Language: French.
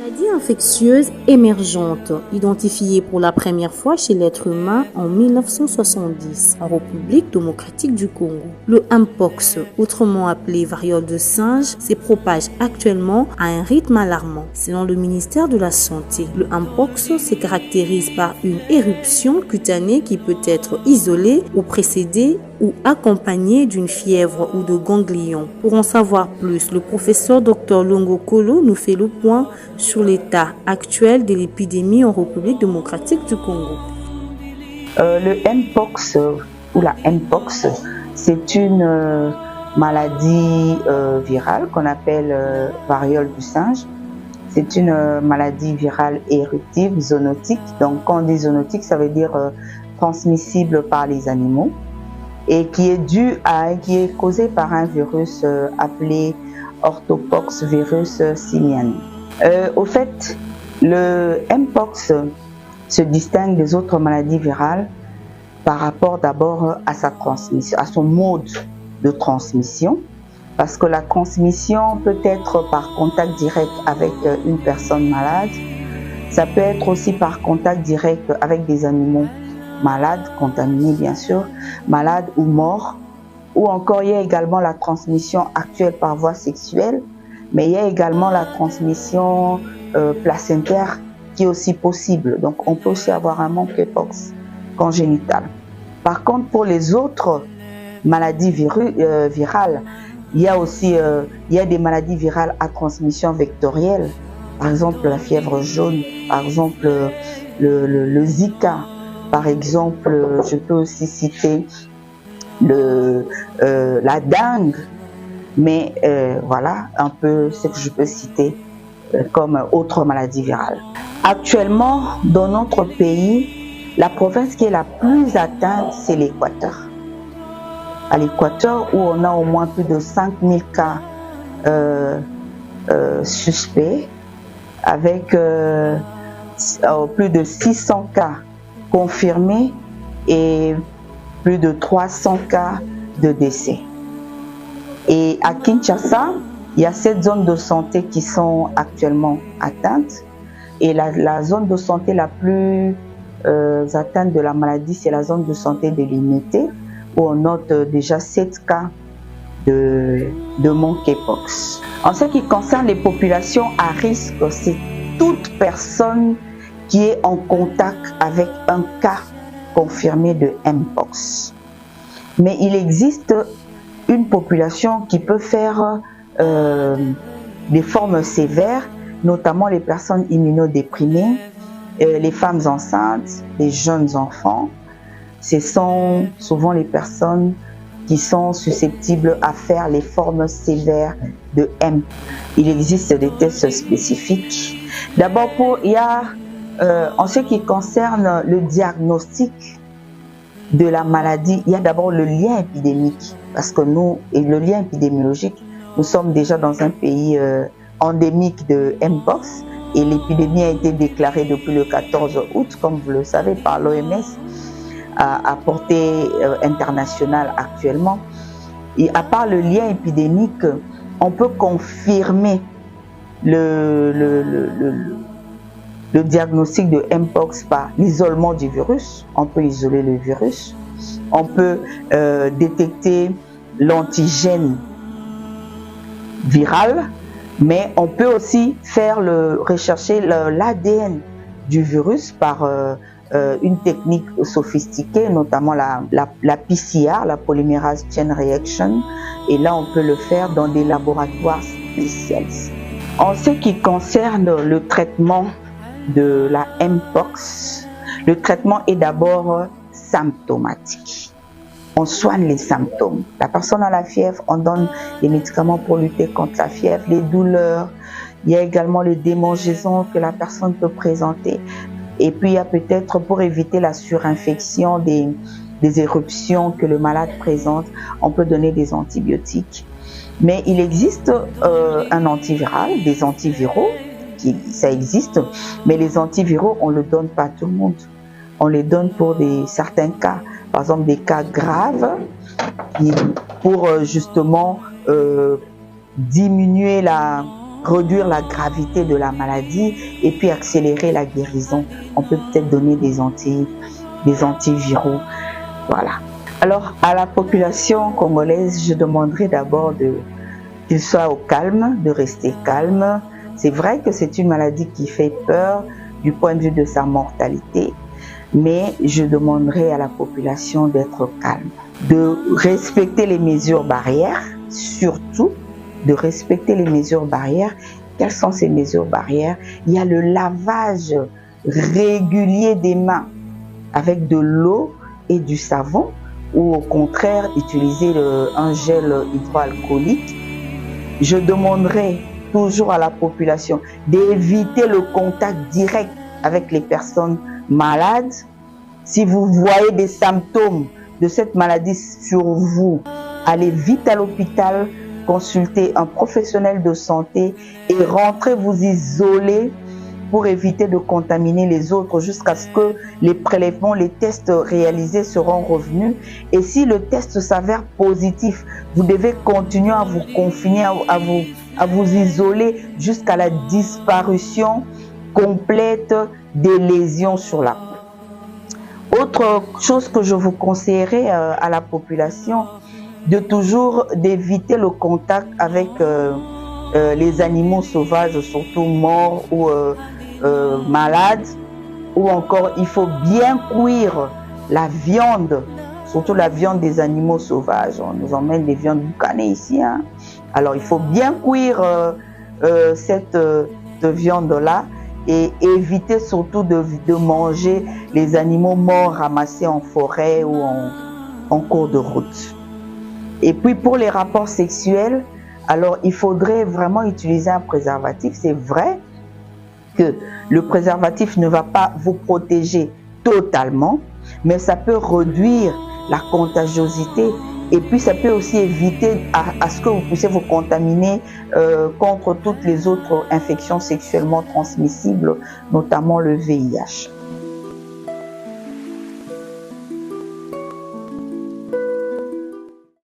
Maladie infectieuse émergente, identifiée pour la première fois chez l'être humain en 1970 en République démocratique du Congo. Le Mpox, autrement appelé variole de singe, se propage actuellement à un rythme alarmant. Selon le ministère de la Santé, le Mpox se caractérise par une éruption cutanée qui peut être isolée ou précédée ou accompagnée d'une fièvre ou de ganglions. Pour en savoir plus, le professeur Dr Longo Kolo nous fait le point sur l'état actuel de l'épidémie en République démocratique du Congo. Le Mpox ou la Mpox, c'est une maladie virale qu'on appelle variole du singe. C'est une maladie virale éruptive, zoonotique. Donc quand on dit zoonotique, ça veut dire transmissible par les animaux et qui est causée par un virus appelé orthopox virus simiani. Au fait, le Mpox se distingue des autres maladies virales par rapport d'abord à sa transmission, à son mode de transmission, parce que la transmission peut être par contact direct avec une personne malade, ça peut être aussi par contact direct avec des animaux malades, contaminés bien sûr, malades ou morts, ou encore il y a également la transmission actuelle par voie sexuelle, mais il y a également la transmission placentaire qui est aussi possible. Donc on peut aussi avoir un monkeypox congénital. Par contre, pour les autres maladies virales, il y a aussi des maladies virales à transmission vectorielle, par exemple la fièvre jaune, par exemple le Zika, par exemple je peux aussi citer la dengue, mais voilà un peu ce que je peux citer comme autre maladie virale. Actuellement, dans notre pays, la province qui est la plus atteinte, c'est l'Équateur. À l'Équateur, où on a au moins plus de 5000 cas suspects, avec plus de 600 cas confirmés et plus de 300 cas de décès. Et à Kinshasa, il y a 7 zones de santé qui sont actuellement atteintes. Et la zone de santé la plus atteinte de la maladie, c'est la zone de santé de l'unité, où on note déjà 7 cas de monkeypox. En ce qui concerne les populations à risque, c'est toute personne qui est en contact avec un cas confirmé de Mpox. Mais il existe une population qui peut faire des formes sévères, notamment les personnes immunodéprimées, les femmes enceintes, les jeunes enfants. Ce sont souvent les personnes qui sont susceptibles à faire les formes sévères de M. Il existe des tests spécifiques. D'abord, en ce qui concerne le diagnostic de la maladie, il y a d'abord le lien épidémique, parce que le lien épidémiologique, nous sommes déjà dans un pays endémique de Mpox et l'épidémie a été déclarée depuis le 14 août, comme vous le savez, par l'OMS à portée internationale actuellement. Et à part le lien épidémique, on peut confirmer le diagnostic de Mpox par l'isolement du virus. On peut isoler le virus. On peut détecter l'antigène viral, mais on peut aussi rechercher l'ADN du virus par une technique sophistiquée, notamment la PCR, la Polymerase Chain Reaction, et là on peut le faire dans des laboratoires spécialisés. En ce qui concerne le traitement de la Mpox, le traitement est d'abord symptomatique. On soigne les symptômes. La personne a la fièvre, on donne des médicaments pour lutter contre la fièvre, les douleurs. Il y a également les démangeaisons que la personne peut présenter. Et puis il y a peut-être, pour éviter la surinfection des éruptions que le malade présente, on peut donner des antibiotiques. Mais il existe un antiviral, des antiviraux, ça existe, mais les antiviraux, on ne le donne pas à tout le monde. On les donne pour certains cas, par exemple des cas graves, pour justement diminuer réduire la gravité de la maladie et puis accélérer la guérison. On peut peut-être donner des antiviraux. Voilà. Alors, à la population congolaise, je demanderai d'abord qu'il soit au calme, de rester calme. C'est vrai que c'est une maladie qui fait peur du point de vue de sa mortalité, mais je demanderai à la population d'être calme, de respecter les mesures barrières, surtout de respecter les mesures barrières. Quelles sont ces mesures barrières? Il y a le lavage régulier des mains avec de l'eau et du savon, ou au contraire utiliser un gel hydroalcoolique. Je demanderai toujours à la population d'éviter le contact direct avec les personnes malades. Si vous voyez des symptômes de cette maladie sur vous, allez vite à l'hôpital, consultez un professionnel de santé et rentrez vous isoler pour éviter de contaminer les autres jusqu'à ce que les prélèvements, les tests réalisés seront revenus. Et si le test s'avère positif, vous devez continuer à vous confiner, à vous isoler jusqu'à la disparition complète des lésions sur la peau. Autre chose que je vous conseillerais à la population, d'éviter le contact avec les animaux sauvages, surtout morts ou malades, ou encore il faut bien cuire la viande, surtout la viande des animaux sauvages. On nous emmène des viandes boucanées ici, hein. Alors il faut bien cuire cette viande-là et éviter surtout de manger les animaux morts ramassés en forêt ou en cours de route. Et puis pour les rapports sexuels, alors il faudrait vraiment utiliser un préservatif. C'est vrai que le préservatif ne va pas vous protéger totalement, mais ça peut réduire la contagiosité et puis ça peut aussi éviter à ce que vous puissiez vous contaminer contre toutes les autres infections sexuellement transmissibles, notamment le VIH.